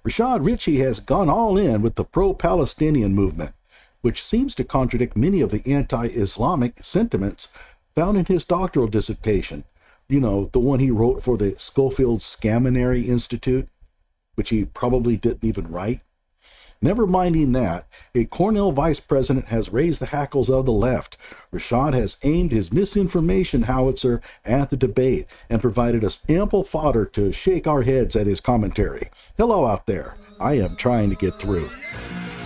Rashad Richey has gone all in with the pro-Palestinian movement, which seems to contradict many of the anti-Islamic sentiments found in his doctoral dissertation. You know, the one he wrote for the Scofield Scaminary Institute, which he probably didn't even write. Never minding that, a Cornell Vice President has raised the hackles of the left. Rashad has aimed his misinformation howitzer at the debate and provided us ample fodder to shake our heads at his commentary. Hello out there. I am trying to get through.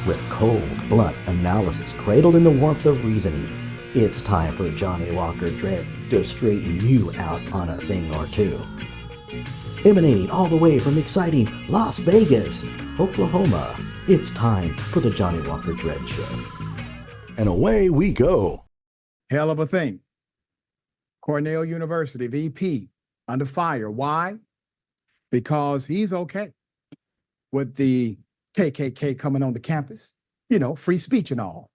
With cold, blunt analysis cradled in the warmth of reasoning, it's time for Johnny Walker Dredd to straighten you out on a thing or two. Emanating all the way from exciting Las Vegas, Oklahoma, it's time for the Johnny Walker Dredd Show. And away we go. Hell of a thing. Cornell University VP under fire. Why? Because he's okay with the KKK coming on the campus. You know, free speech and all.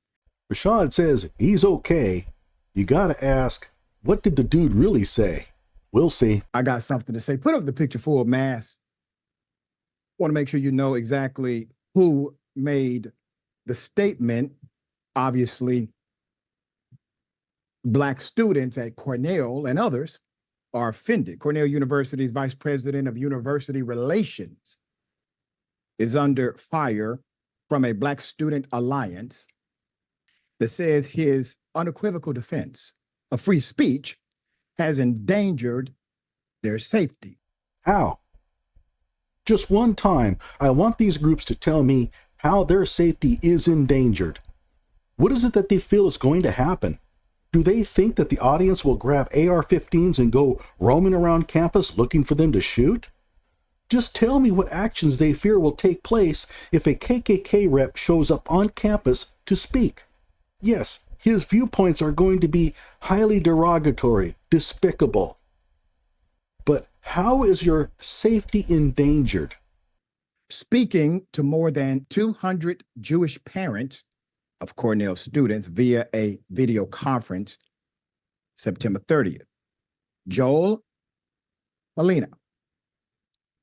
Rashad says he's okay. You gotta ask, what did the dude really say? We'll see. I got something to say. Put up the picture full of mass. Want to make sure you know exactly who made the statement. Obviously, Black students at Cornell and others are offended. Cornell University's Vice President of University Relations is under fire from a Black Student Alliance that says his unequivocal defense of free speech has endangered their safety. How? Just one time, I want these groups to tell me how their safety is endangered. What is it that they feel is going to happen? Do they think that the audience will grab AR-15s and go roaming around campus looking for them to shoot? Just tell me what actions they fear will take place if a KKK rep shows up on campus to speak. Yes, his viewpoints are going to be highly derogatory, despicable. But how is your safety endangered? Speaking to more than 200 Jewish parents of Cornell students via a video conference September 30th, Joel Molina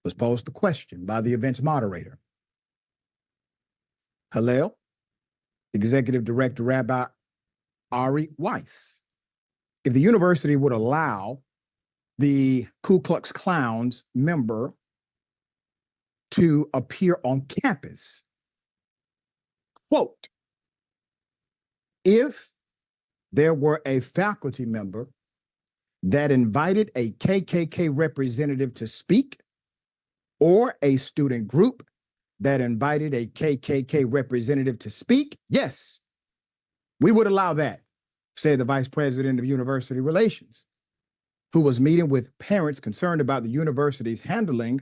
was posed the question by the event's moderator. Hillel, Executive Director Rabbi Ari Weiss, if the university would allow the Ku Klux Klan's member to appear on campus, quote, if there were a faculty member that invited a KKK representative to speak, or a student group that invited a KKK representative to speak, yes, we would allow that, said the Vice President of University Relations, who was meeting with parents concerned about the university's handling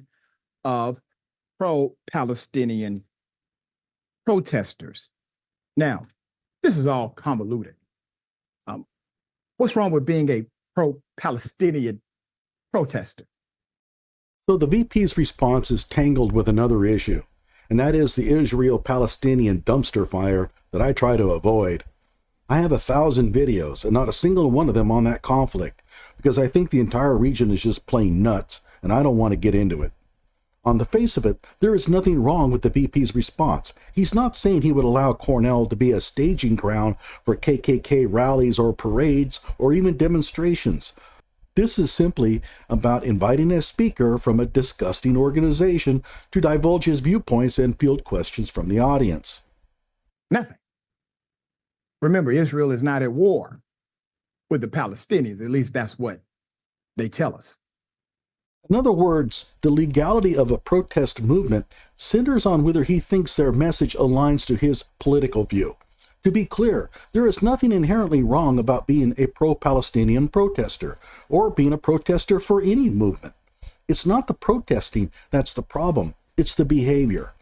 of pro-Palestinian protesters. Now, this is all convoluted. What's wrong with being a pro-Palestinian protester? So the VP's response is tangled with another issue, and that is the Israel-Palestinian dumpster fire that I try to avoid. I have 1,000 videos, and not a single one of them on that conflict, because I think the entire region is just plain nuts, and I don't want to get into it. On the face of it, there is nothing wrong with the VP's response. He's not saying he would allow Cornell to be a staging ground for KKK rallies or parades or even demonstrations. This is simply about inviting a speaker from a disgusting organization to divulge his viewpoints and field questions from the audience. Nothing. Remember, Israel is not at war with the Palestinians. At least that's what they tell us. In other words, the legality of a protest movement centers on whether he thinks their message aligns to his political view. To be clear, there is nothing inherently wrong about being a pro-Palestinian protester or being a protester for any movement. It's not the protesting that's the problem, it's the behavior.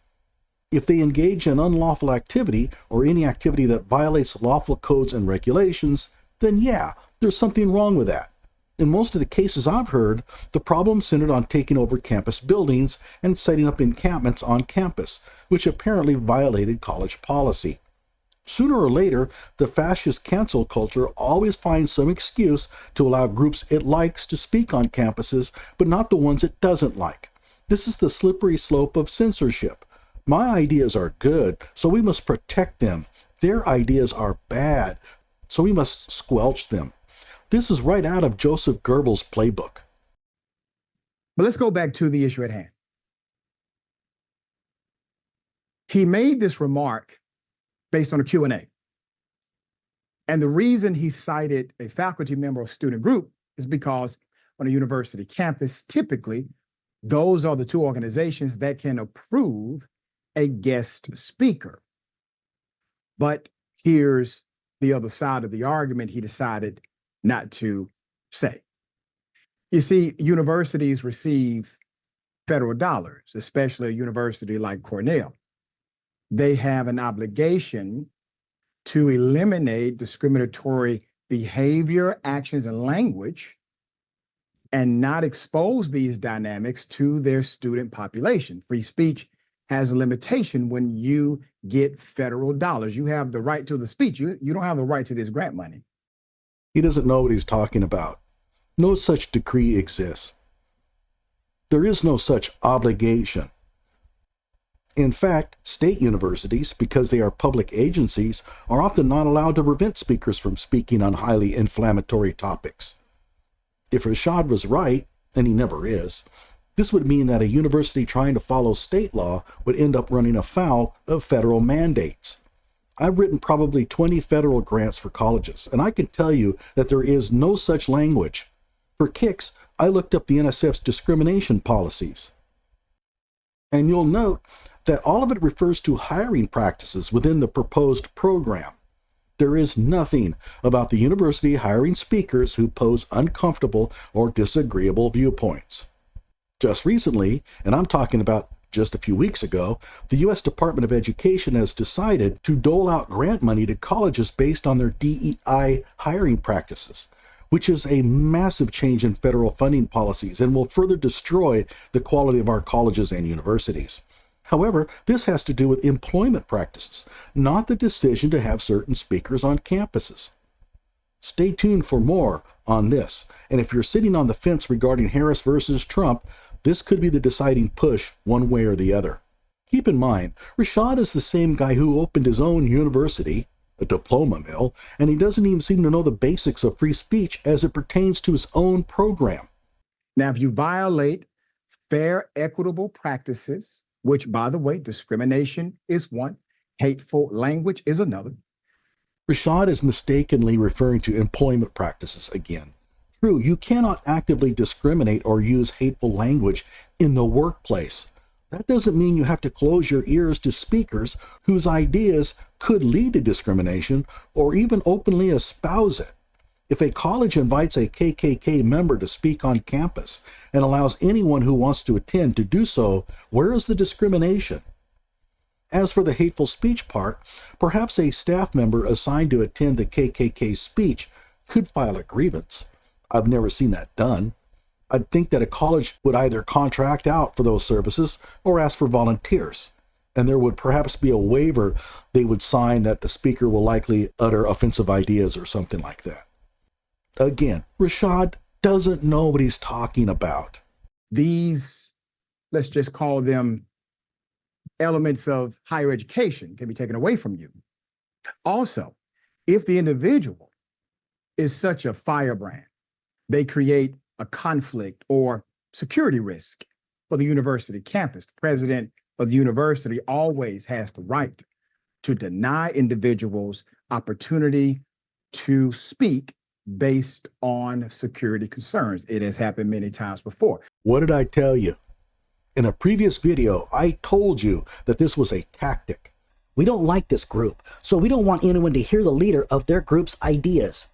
If they engage in unlawful activity or any activity that violates lawful codes and regulations, then yeah, there's something wrong with that. In most of the cases I've heard, the problem centered on taking over campus buildings and setting up encampments on campus, which apparently violated college policy. Sooner or later, the fascist cancel culture always finds some excuse to allow groups it likes to speak on campuses, but not the ones it doesn't like. This is the slippery slope of censorship. My ideas are good, so we must protect them. Their ideas are bad, so we must squelch them. This is right out of Joseph Goebbels' playbook. But let's go back to the issue at hand. He made this remark based on a Q&A. And the reason he cited a faculty member or student group is because on a university campus, typically, those are the two organizations that can approve a guest speaker. But here's the other side of the argument he decided not to say. You see, universities receive federal dollars, especially a university like Cornell. They have an obligation to eliminate discriminatory behavior, actions, and language, and not expose these dynamics to their student population. Free speech has a limitation when you get federal dollars. You have the right to the speech. You don't have the right to this grant money. He doesn't know what he's talking about. No such decree exists. There is no such obligation. In fact, state universities, because they are public agencies, are often not allowed to prevent speakers from speaking on highly inflammatory topics. If Rashad was right, and he never is, this would mean that a university trying to follow state law would end up running afoul of federal mandates. I've written probably 20 federal grants for colleges, and I can tell you that there is no such language. For kicks, I looked up the NSF's discrimination policies. And you'll note that all of it refers to hiring practices within the proposed program. There is nothing about the university hiring speakers who pose uncomfortable or disagreeable viewpoints. Just recently, and I'm talking about just a few weeks ago, the U.S. Department of Education has decided to dole out grant money to colleges based on their DEI hiring practices, which is a massive change in federal funding policies and will further destroy the quality of our colleges and universities. However, this has to do with employment practices, not the decision to have certain speakers on campuses. Stay tuned for more on this, and if you're sitting on the fence regarding Harris versus Trump, this could be the deciding push one way or the other. Keep in mind, Rashad is the same guy who opened his own university, a diploma mill, and he doesn't even seem to know the basics of free speech as it pertains to his own program. Now, if you violate fair, equitable practices, which, by the way, discrimination is one, hateful language is another. Rashad is mistakenly referring to employment practices again. True, you cannot actively discriminate or use hateful language in the workplace. That doesn't mean you have to close your ears to speakers whose ideas could lead to discrimination or even openly espouse it. If a college invites a KKK member to speak on campus and allows anyone who wants to attend to do so, where is the discrimination? As for the hateful speech part, perhaps a staff member assigned to attend the KKK speech could file a grievance. I've never seen that done. I'd think that a college would either contract out for those services or ask for volunteers, and there would perhaps be a waiver they would sign that the speaker will likely utter offensive ideas or something like that. Again, Rashad doesn't know what he's talking about. These, let's just call them elements of higher education, can be taken away from you. Also, if the individual is such a firebrand, they create a conflict or security risk for the university campus. The president of the university always has the right to deny individuals opportunity to speak based on security concerns. It has happened many times before. What did I tell you? In a previous video, I told you that this was a tactic. We don't like this group, so we don't want anyone to hear the leader of their group's ideas.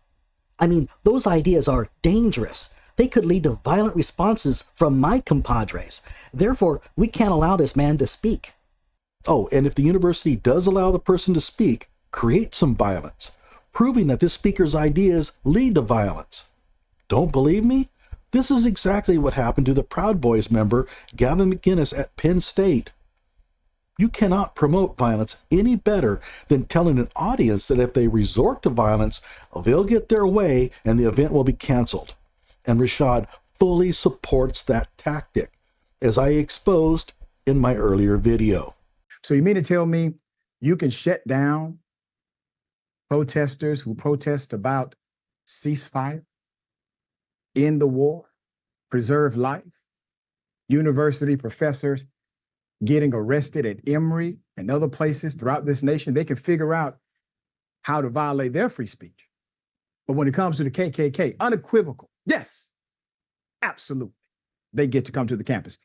I mean, those ideas are dangerous. They could lead to violent responses from my compadres. Therefore, we can't allow this man to speak. Oh, and if the university does allow the person to speak, create some violence, proving that this speaker's ideas lead to violence. Don't believe me? This is exactly what happened to the Proud Boys member Gavin McInnes at Penn State. You cannot promote violence any better than telling an audience that if they resort to violence, they'll get their way and the event will be canceled. And Rashad fully supports that tactic, as I exposed in my earlier video. So you mean to tell me you can shut down protesters who protest about ceasefire, end the war, preserve life, university professors getting arrested at Emory and other places throughout this nation? They can figure out how to violate their free speech. But when it comes to the KKK, unequivocal, yes, absolutely, they get to come to the campus.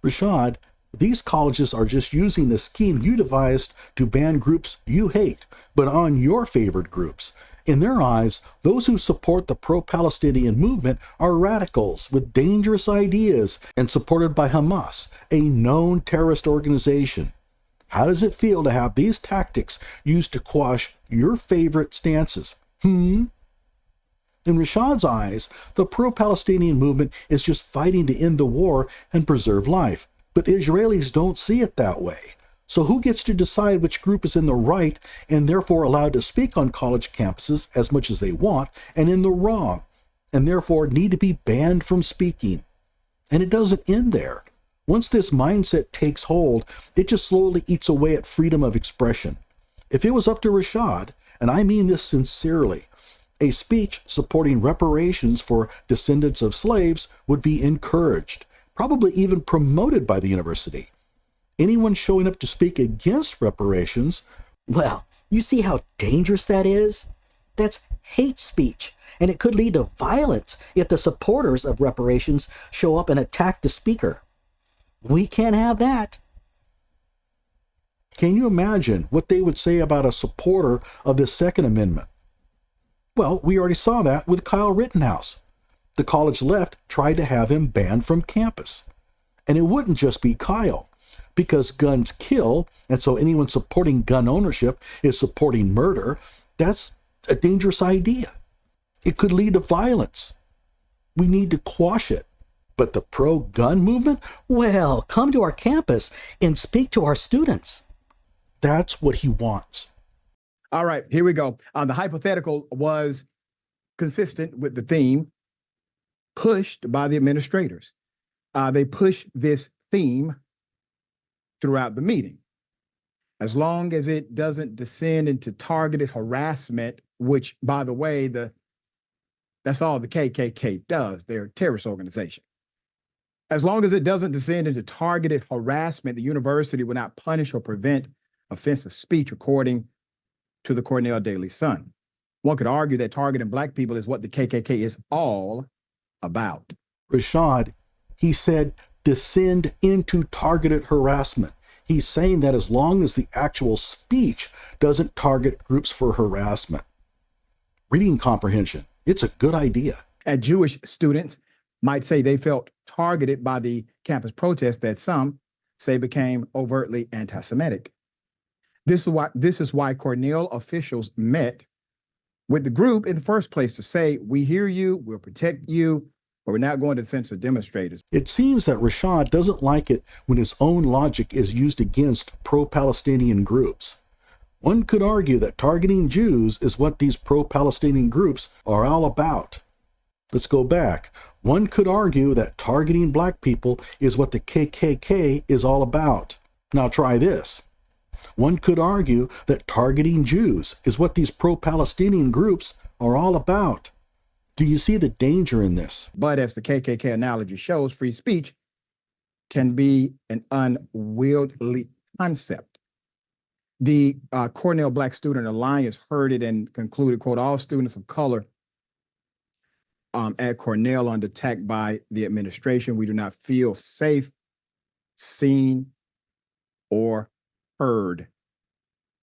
Rashad, these colleges are just using the scheme you devised to ban groups you hate, but on your favored groups. In their eyes, those who support the pro-Palestinian movement are radicals with dangerous ideas and supported by Hamas, a known terrorist organization. How does it feel to have these tactics used to quash your favorite stances? In Rashad's eyes, the pro-Palestinian movement is just fighting to end the war and preserve life. But Israelis don't see it that way. So who gets to decide which group is in the right and therefore allowed to speak on college campuses as much as they want, and in the wrong, and therefore need to be banned from speaking? And it doesn't end there. Once this mindset takes hold, it just slowly eats away at freedom of expression. If it was up to Rashad, and I mean this sincerely, a speech supporting reparations for descendants of slaves would be encouraged, probably even promoted by the university. Anyone showing up to speak against reparations, Well, you see how dangerous that is? That's hate speech, and it could lead to violence if the supporters of reparations show up and attack the speaker. We can't have that. can you imagine what they would say about a supporter of the Second Amendment? Well, we already saw that with Kyle Rittenhouse. The college left tried to have him banned from campus. And it wouldn't just be Kyle, because guns kill, and so anyone supporting gun ownership is supporting murder. That's a dangerous idea. It could lead to violence. We need to quash it. But the pro-gun movement, Well, come to our campus and speak to our students. that's what he wants. All right, here we go. The hypothetical was consistent with the theme pushed by the administrators. They pushed this theme throughout the meeting. As long as it doesn't descend into targeted harassment, which, by the way, that's all the KKK does. They're a terrorist organization. As long as it doesn't descend into targeted harassment, the university will not punish or prevent offensive speech, according to the Cornell Daily Sun. One could argue that targeting Black people is what the KKK is all about. Rashad, he said, descend into targeted harassment. He's saying that as long as the actual speech doesn't target groups for harassment. Reading comprehension, it's a good idea. And Jewish students might say they felt targeted by the campus protests that some say became overtly anti-Semitic. This is why Cornell officials met with the group in the first place to say, we hear you, we'll protect you, but we're not going to censor demonstrators. It seems that Rashad doesn't like it when his own logic is used against pro-Palestinian groups. One could argue that targeting Jews is what these pro-Palestinian groups are all about. Let's go back. One could argue that targeting Black people is what the KKK is all about. Now try this. One could argue that targeting Jews is what these pro-Palestinian groups are all about. Do you see the danger in this? But as the KKK analogy shows, free speech can be an unwieldy concept. The Cornell Black Student Alliance heard it and concluded, quote, all students of color at Cornell under attack by the administration. We do not feel safe, seen, or heard.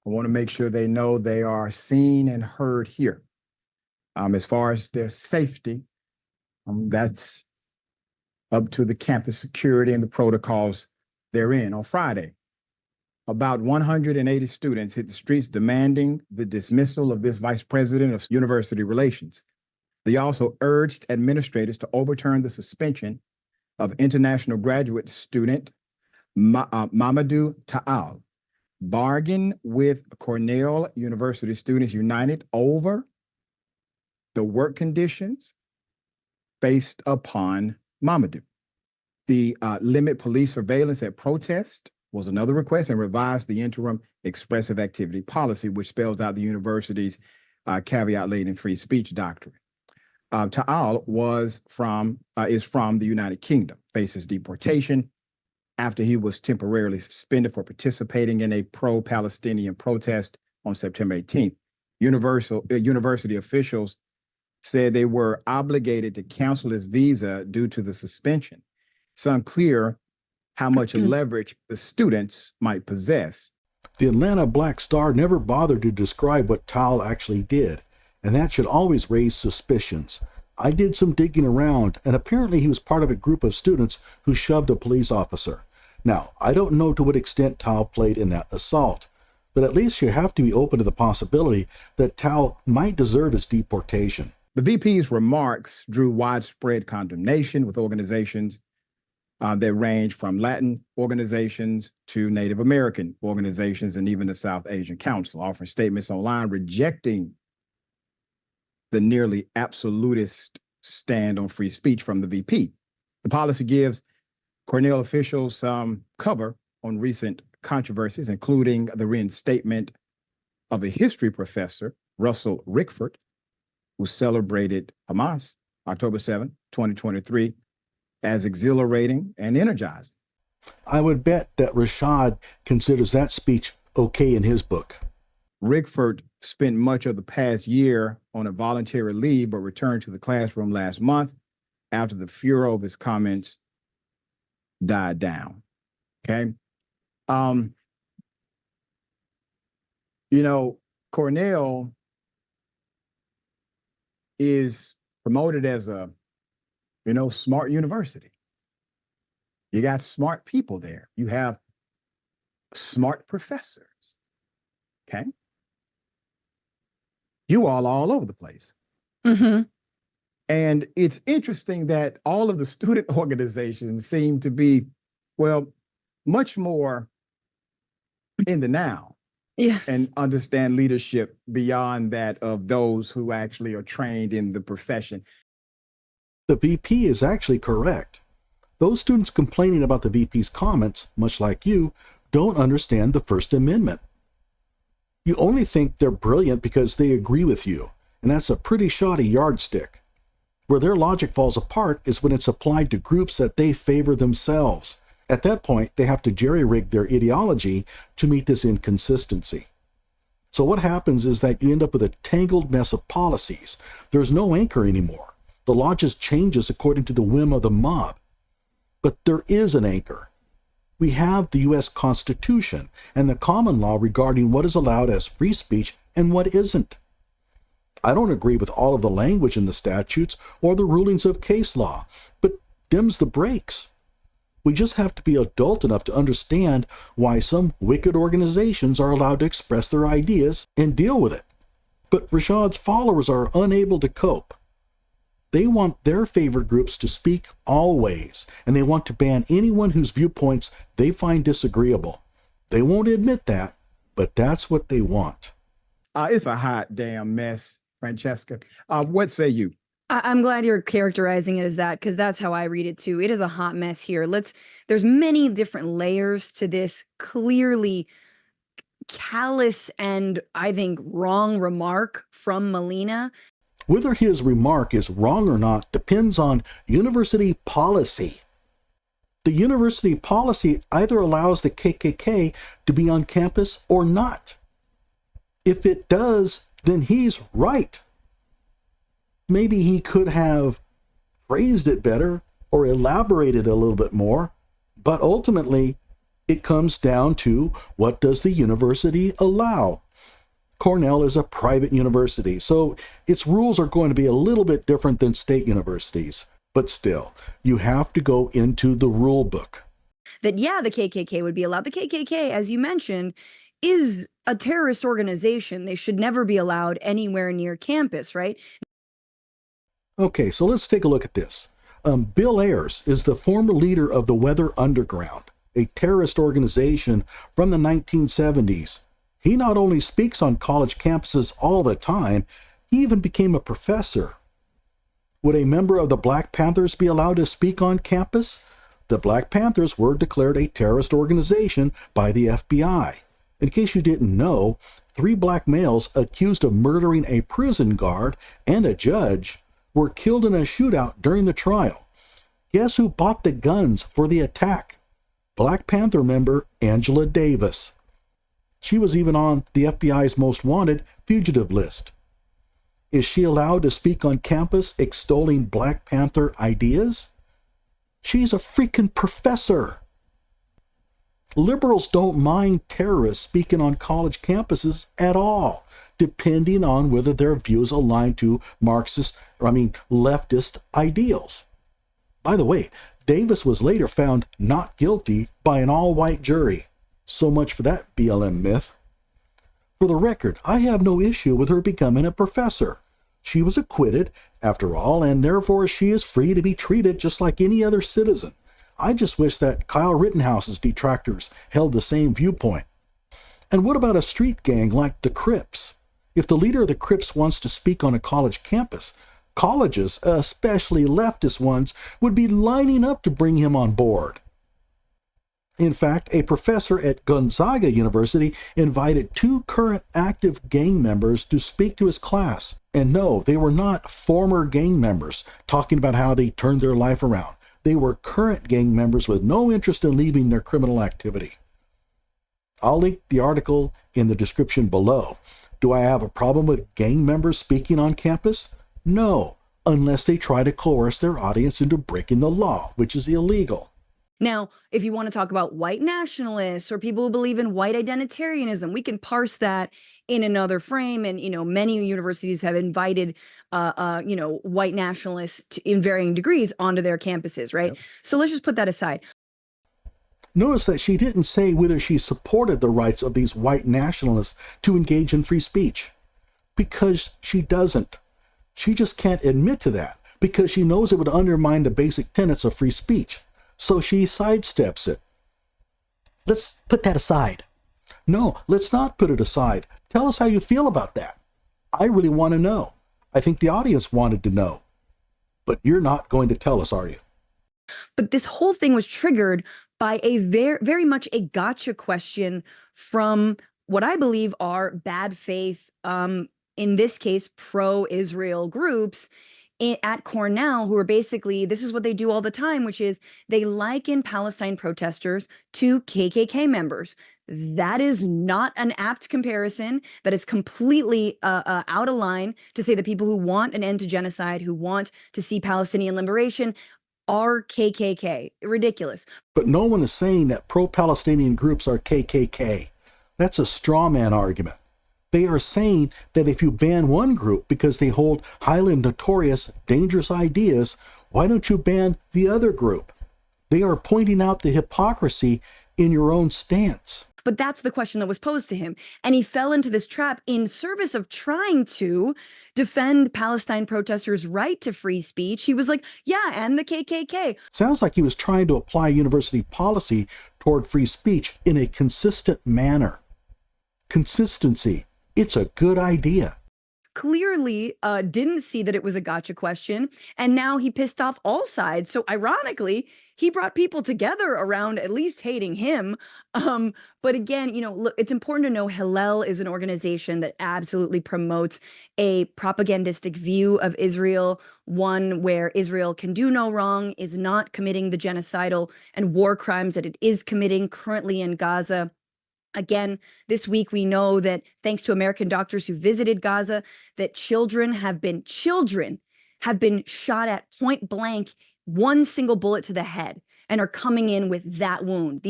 I want to make sure they know they are seen and heard here. As far as their safety, that's up to the campus security and the protocols therein. On Friday, about 180 students hit the streets demanding the dismissal of this vice president of university relations. They also urged administrators to overturn the suspension of international graduate student Mamadou Ta'al. Bargain with Cornell University Students United over the work conditions based upon Mamadou. The limit police surveillance at protest was another request, and revised the interim expressive activity policy, which spells out the university's caveat-laden free speech doctrine. Ta'al is from the United Kingdom, faces deportation after he was temporarily suspended for participating in a pro-Palestinian protest on September 18th. University officials said they were obligated to cancel his visa due to the suspension. It's unclear how much leverage the students might possess. The Atlanta Black Star never bothered to describe what Tal actually did, and that should always raise suspicions. I did some digging around, and apparently he was part of a group of students who shoved a police officer. Now, I don't know to what extent Tal played in that assault, but at least you have to be open to the possibility that Tal might deserve his deportation. The VP's remarks drew widespread condemnation, with organizations that range from Latin organizations to Native American organizations and even the South Asian Council, offering statements online rejecting the nearly absolutist stand on free speech from the VP. The policy gives Cornell officials some cover on recent controversies, including the reinstatement of a history professor, Russell Rickford, who celebrated Hamas, October 7, 2023, as exhilarating and energizing. I would bet that Rashad considers that speech okay in his book. Rickford spent much of the past year on a voluntary leave, but returned to the classroom last month after the furor of his comments died down. Okay. Cornell is promoted as a, smart university. You got smart people there. You have smart professors. Okay. You all over the place. Mm-hmm. And it's interesting that all of the student organizations seem to be, much more in the now. Yes. And understand leadership beyond that of those who actually are trained in the profession. The VP is actually correct. Those students complaining about the VP's comments, much like you, don't understand the First Amendment. You only think they're brilliant because they agree with you, and that's a pretty shoddy yardstick. Where their logic falls apart is when it's applied to groups that they favor themselves. At that point, they have to jerry-rig their ideology to meet this inconsistency. So what happens is that you end up with a tangled mess of policies. There's no anchor anymore. The law just changes according to the whim of the mob. But there is an anchor. We have the U.S. Constitution and the common law regarding what is allowed as free speech and what isn't. I don't agree with all of the language in the statutes or the rulings of case law, but them's the breaks. We just have to be adult enough to understand why some wicked organizations are allowed to express their ideas and deal with it. But Rashad's followers are unable to cope. They want their favorite groups to speak always, and they want to ban anyone whose viewpoints they find disagreeable. They won't admit that, but that's what they want. It's a hot damn mess, Francesca. What say you? I'm glad you're characterizing it as that, because that's how I read it too. It is a hot mess here. There's many different layers to this clearly callous and I think wrong remark from Molina. Whether his remark is wrong or not depends on university policy. The university policy either allows the KKK to be on campus or not. If it does, then he's right. Maybe he could have phrased it better or elaborated a little bit more, but ultimately it comes down to what does the university allow? Cornell is a private university, so its rules are going to be a little bit different than state universities. But still, you have to go into the rule book. That, yeah, the KKK would be allowed. The KKK, as you mentioned, is a terrorist organization. They should never be allowed anywhere near campus, right? Okay, so let's take a look at this. Bill Ayers is the former leader of the Weather Underground, a terrorist organization from the 1970s. He not only speaks on college campuses all the time, he even became a professor. Would a member of the Black Panthers be allowed to speak on campus? the Black Panthers were declared a terrorist organization by the FBI. In case you didn't know, 3 black males accused of murdering a prison guard and a judge were killed in a shootout during the trial. Guess who bought the guns for the attack? Black Panther member Angela Davis. She was even on the FBI's most wanted fugitive list. Is she allowed to speak on campus extolling Black Panther ideas? She's a freaking professor. Liberals don't mind terrorists speaking on college campuses at all, depending on whether their views align to leftist ideals. By the way, Davis was later found not guilty by an all-white jury. So much for that BLM myth. For the record, I have no issue with her becoming a professor. She was acquitted, after all, and therefore she is free to be treated just like any other citizen. I just wish that Kyle Rittenhouse's detractors held the same viewpoint. And what about a street gang like the Crips? If the leader of the Crips wants to speak on a college campus, colleges, especially leftist ones, would be lining up to bring him on board. In fact, a professor at Gonzaga University invited 2 current active gang members to speak to his class. And no, they were not former gang members talking about how they turned their life around. They were current gang members with no interest in leaving their criminal activity. I'll link the article in the description below. Do I have a problem with gang members speaking on campus? No, unless they try to coerce their audience into breaking the law, which is illegal. Now, if you want to talk about white nationalists or people who believe in white identitarianism, we can parse that in another frame. And, many universities have invited, white nationalists in varying degrees onto their campuses, right? Yep. So let's just put that aside. Notice that she didn't say whether she supported the rights of these white nationalists to engage in free speech, because she doesn't. She just can't admit to that because she knows it would undermine the basic tenets of free speech. So she sidesteps it. Let's put that aside. No, let's not put it aside. Tell us how you feel about that. I really want to know. I think the audience wanted to know. But you're not going to tell us, are you? But this whole thing was triggered by a very much a gotcha question from what I believe are bad faith, in this case, pro-Israel groups at Cornell, who are basically, this is what they do all the time, which is they liken Palestine protesters to KKK members. That is not an apt comparison. That is completely out of line to say that people who want an end to genocide, who want to see Palestinian liberation, are KKK. Ridiculous. But no one is saying that pro-Palestinian groups are KKK. That's a straw man argument. They are saying that if you ban one group because they hold highly notorious, dangerous ideas, why don't you ban the other group? They are pointing out the hypocrisy in your own stance. But that's the question that was posed to him. And he fell into this trap in service of trying to defend Palestine protesters' right to free speech. He was like, yeah, and the KKK. Sounds like he was trying to apply university policy toward free speech in a consistent manner. Consistency. It's a good idea. Clearly didn't see that it was a gotcha question. And now he pissed off all sides. So ironically, he brought people together around at least hating him. But again, look, it's important to know Hillel is an organization that absolutely promotes a propagandistic view of Israel, one where Israel can do no wrong, is not committing the genocidal and war crimes that it is committing currently in Gaza. Again, this week, we know that thanks to American doctors who visited Gaza, that children have been shot at point blank, one single bullet to the head, and are coming in with that wound.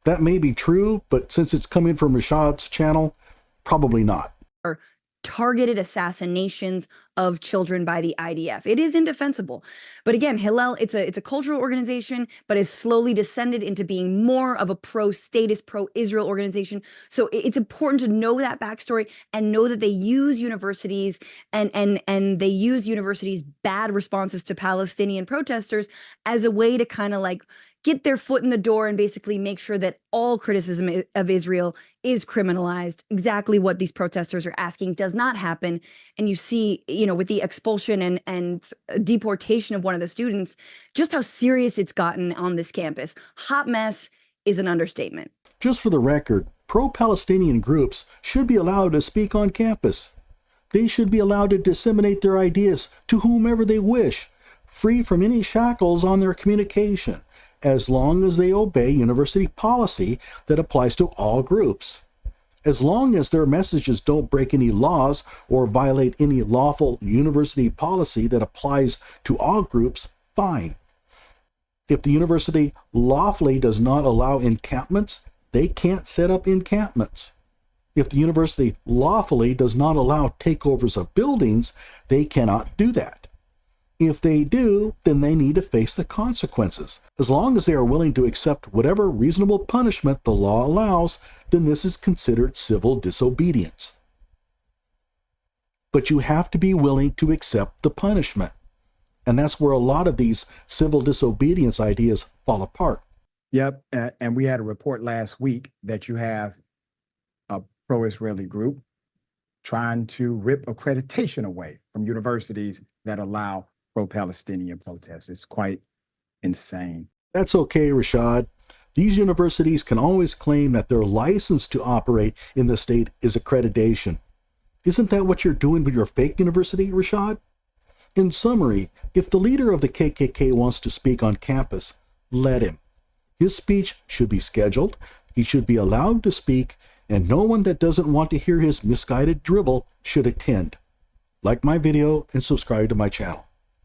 That may be true, but since it's coming from Rashad's channel, probably not. Targeted assassinations of children by the IDF. It is indefensible. But again, Hillel, it's a cultural organization, but has slowly descended into being more of a pro-statist, pro-Israel organization. So it's important to know that backstory and know that they use universities and they use universities' bad responses to Palestinian protesters as a way to kind of like get their foot in the door and basically make sure that all criticism of Israel is criminalized. Exactly what these protesters are asking does not happen. And you see, with the expulsion and deportation of one of the students, just how serious it's gotten on this campus. Hot mess is an understatement. Just for the record, pro-Palestinian groups should be allowed to speak on campus. They should be allowed to disseminate their ideas to whomever they wish, free from any shackles on their communication, as long as they obey university policy that applies to all groups. As long as their messages don't break any laws or violate any lawful university policy that applies to all groups, fine. If the university lawfully does not allow encampments, they can't set up encampments. If the university lawfully does not allow takeovers of buildings, they cannot do that. If they do, then they need to face the consequences. As long as they are willing to accept whatever reasonable punishment the law allows, then this is considered civil disobedience. But you have to be willing to accept the punishment. And that's where a lot of these civil disobedience ideas fall apart. Yep. And we had a report last week that you have a pro-Israeli group trying to rip accreditation away from universities that allow pro-Palestinian protests. It's quite insane. That's okay, Rashad. These universities can always claim that their license to operate in the state is accreditation. Isn't that what you're doing with your fake university, Rashad? In summary, if the leader of the KKK wants to speak on campus, let him. His speech should be scheduled, he should be allowed to speak, and no one that doesn't want to hear his misguided drivel should attend. Like my video and subscribe to my channel.